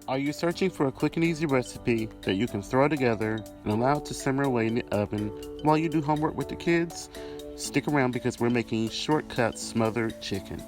Are you searching for a quick and easy recipe that you can throw together and allow it to simmer away in the oven while you do homework with the kids? Stick around because we're making shortcut smothered chicken.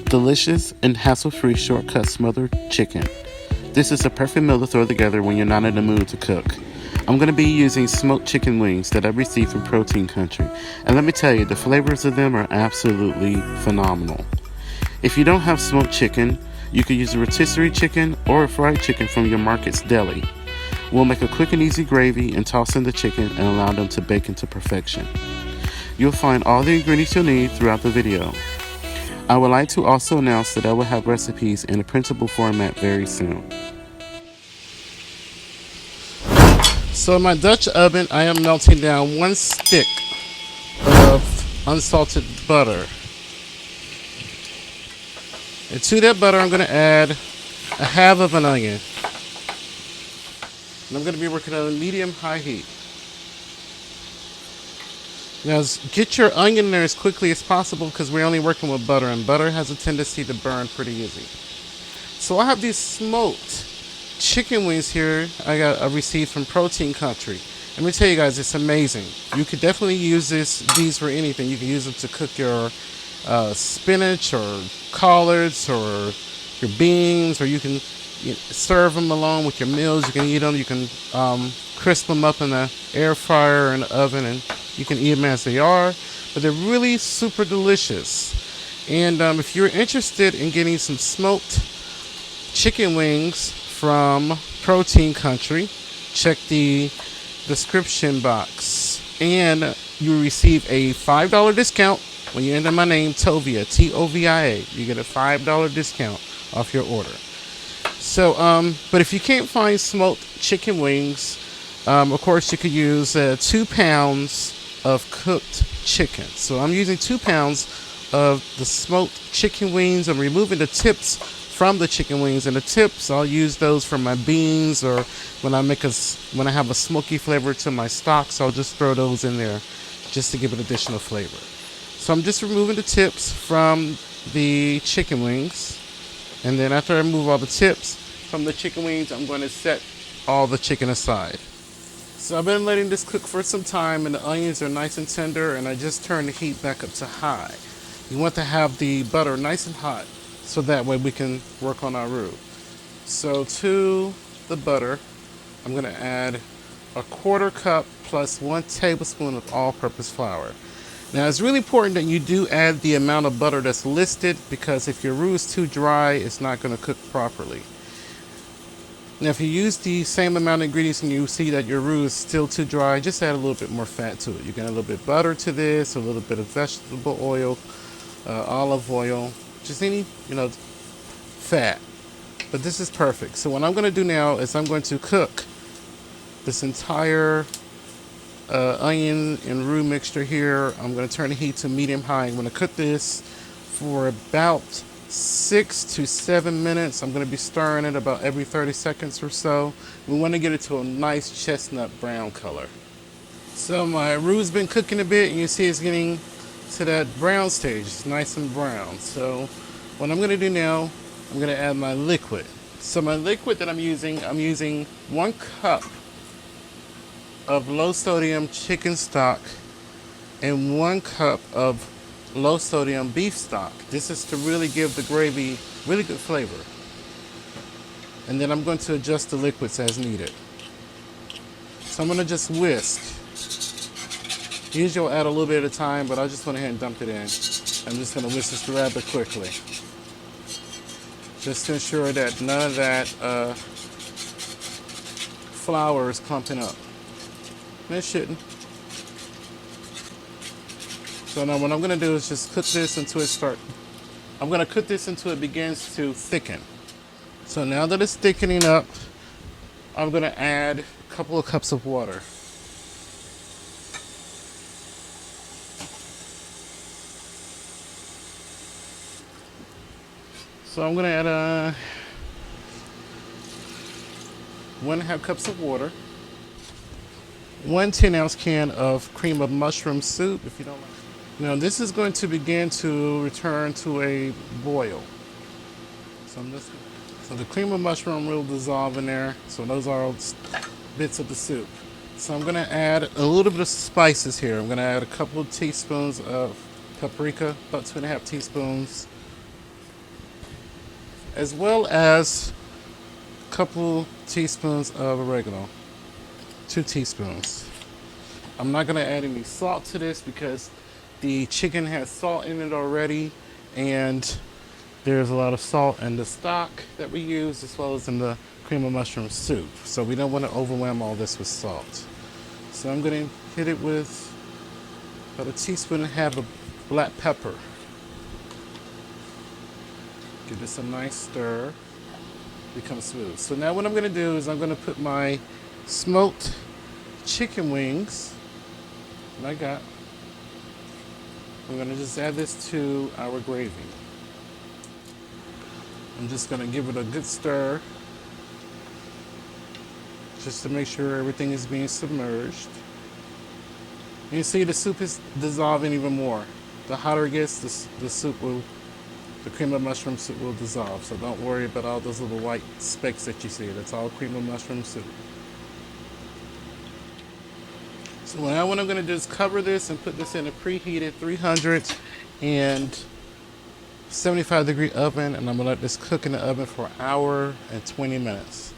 Delicious and hassle-free shortcut smothered chicken. This is a perfect meal to throw together when you're not in the mood to cook. I'm going to be using smoked chicken wings that I received from Protein Country, and let me tell you, the flavors of them are absolutely phenomenal. If you don't have smoked chicken, you can use a rotisserie chicken or a fried chicken from your market's deli. We'll make a quick and easy gravy and toss in the chicken and allow them to bake into perfection. You'll find all the ingredients you'll need throughout the video. I would like to also announce that I will have recipes in a printable format very soon. So in my Dutch oven, I am melting down 1 stick of unsalted butter. And to that butter, I'm going to add a half of an onion. And I'm going to be working on a medium-high heat. Now, get your onion in there as quickly as possible because we're only working with butter, and butter has a tendency to burn pretty easy. So I have these smoked chicken wings here I received from Protein Country. Let me tell you guys, it's amazing. You could definitely use these for anything. You can use them to cook your spinach or collards or your beans, or you can serve them along with your meals. You can eat them. You can crisp them up in the air fryer or in the oven, and you can eat them as they are. But they're really super delicious. And if you're interested in getting some smoked chicken wings from Protein Country, check the description box. And you receive a $5 discount when you enter my name, Tovia, T-O-V-I-A. You get a $5 discount off your order. So, but if you can't find smoked chicken wings, of course you could use 2 pounds of cooked chicken. So I'm using 2 pounds of the smoked chicken wings. I'm removing the tips from the chicken wings, and the tips I'll use those for my beans, or when I have a smoky flavor to my stock. So I'll just throw those in there just to give it additional flavor. So I'm just removing the tips from the chicken wings, and then after I remove all the tips from the chicken wings, I'm going to set all the chicken aside. So I've been letting this cook for some time, and the onions are nice and tender, and I just turned the heat back up to high. You want to have the butter nice and hot so that way we can work on our roux. So to the butter, I'm going to add a 1/4 cup plus 1 tablespoon of all-purpose flour. Now it's really important that you do add the amount of butter that's listed, because if your roux is too dry, it's not going to cook properly. Now if you use the same amount of ingredients and you see that your roux is still too dry, just add a little bit more fat to it. You can add a little bit of butter to this, a little bit of vegetable oil, olive oil, just any, fat. But this is perfect. So what I'm going to do now is I'm going to cook this entire onion and roux mixture here. I'm going to turn the heat to medium-high. I'm going to cook this for about 6 to 7 minutes. I'm going to be stirring it about every 30 seconds or so. We want to get it to a nice chestnut brown color. So my roux's been cooking a bit, and you see it's getting to that brown stage. It's nice and brown. So what I'm going to do now, I'm going to add my liquid. So my liquid that I'm using 1 cup of low sodium chicken stock and 1 cup of low sodium beef stock. This is to really give the gravy really good flavor. And then I'm going to adjust the liquids as needed. So I'm going to just whisk. Usually I'll add a little bit at a time, but I just went ahead and dumped it in. I'm just going to whisk this rather quickly, just to ensure that none of that flour is clumping up. And it shouldn't. So now what I'm going to do is just cook this until it begins to thicken. So now that it's thickening up, I'm going to add a couple of cups of water. So I'm gonna add 1.5 cups of water, 1 10-ounce can of cream of mushroom soup, if you don't like. Now this is going to begin to return to a boil. So the cream of mushroom will dissolve in there. So those are all bits of the soup. So I'm gonna add a little bit of spices here. I'm gonna add a couple of teaspoons of paprika, about 2.5 teaspoons, as well as a couple teaspoons of oregano, 2 teaspoons. I'm not gonna add any salt to this because the chicken has salt in it already, and there's a lot of salt in the stock that we use as well as in the cream of mushroom soup. So we don't want to overwhelm all this with salt. So I'm going to hit it with about 1.5 teaspoons of black pepper. Give this a nice stir. Become smooth. So now what I'm going to do is I'm going to put my smoked chicken wings that I got. I'm going to just add this to our gravy. I'm just going to give it a good stir just to make sure everything is being submerged. And you see the soup is dissolving even more. The hotter it gets, the cream of mushroom soup will dissolve. So don't worry about all those little white specks that you see. That's all cream of mushroom soup. So now what I'm going to do is cover this and put this in a preheated 375-degree oven, and I'm going to let this cook in the oven for 1 hour and 20 minutes.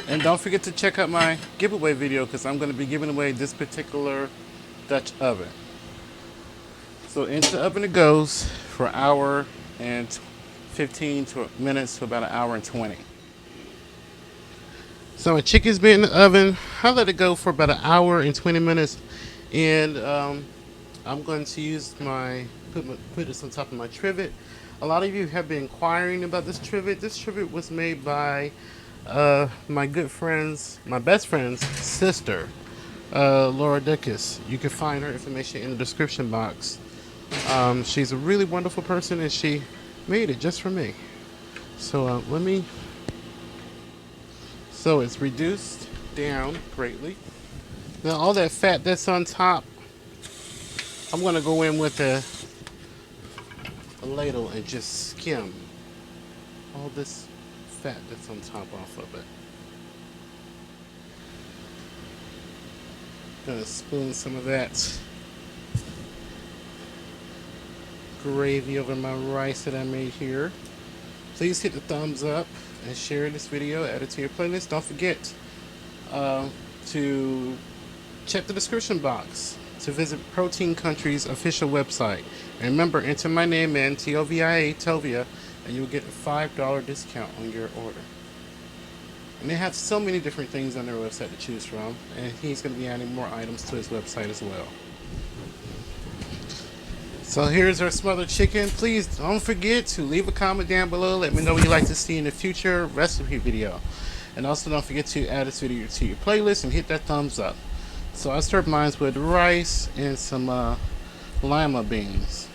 And don't forget to check out my giveaway video because I'm going to be giving away this particular Dutch oven. So into the oven it goes for 1 hour and 15 minutes to about 1 hour and 20. So my chicken's been in the oven. I let it go for about 1 hour and 20 minutes, and I'm going to use put this on top of my trivet. A lot of you have been inquiring about this trivet. This trivet was made by my best friend's sister, Laura Dickus. You can find her information in the description box. She's a really wonderful person, and she made it just for me. So so it's reduced down greatly. Now all that fat that's on top, I'm going to go in with a ladle and just skim all this fat that's on top off of it. Gonna spoon some of that gravy over my rice that I made here. Please hit the thumbs up and share this video, add it to your playlist. Don't forget to check the description box to visit Protein Country's official website. And remember, enter my name in, Tovia, Tovia, and you'll get a $5 discount on your order. And they have so many different things on their website to choose from, and he's going to be adding more items to his website as well. So here's our smothered chicken. Please don't forget to leave a comment down below. Let me know what you'd like to see in the future recipe video. And also don't forget to add this video to your playlist and hit that thumbs up. So I served mine with rice and some lima beans.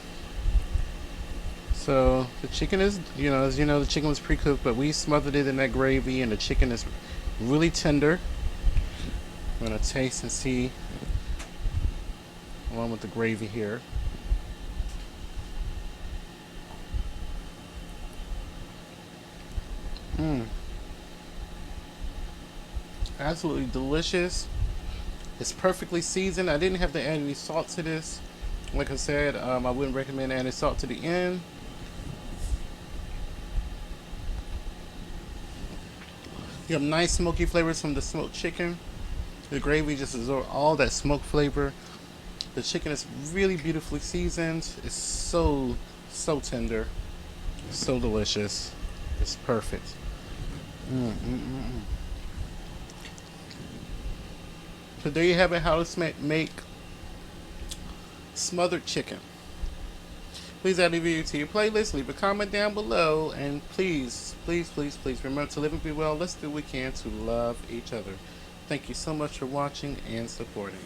So the chicken is, as you know, the chicken was pre-cooked, but we smothered it in that gravy, and the chicken is really tender. I'm gonna taste and see along with the gravy here. Absolutely delicious. It's perfectly seasoned. I didn't have to add any salt to this. Like I said, I wouldn't recommend adding salt to the end. You have nice smoky flavors from the smoked chicken. The gravy just absorbs all that smoke flavor. The chicken is really beautifully seasoned. It's so tender, so delicious. It's perfect. So there you have it, how to make smothered chicken. Please add a video to your playlist, leave a comment down below, and please remember to live and be well. Let's do what we can to love each other. Thank you so much for watching and supporting.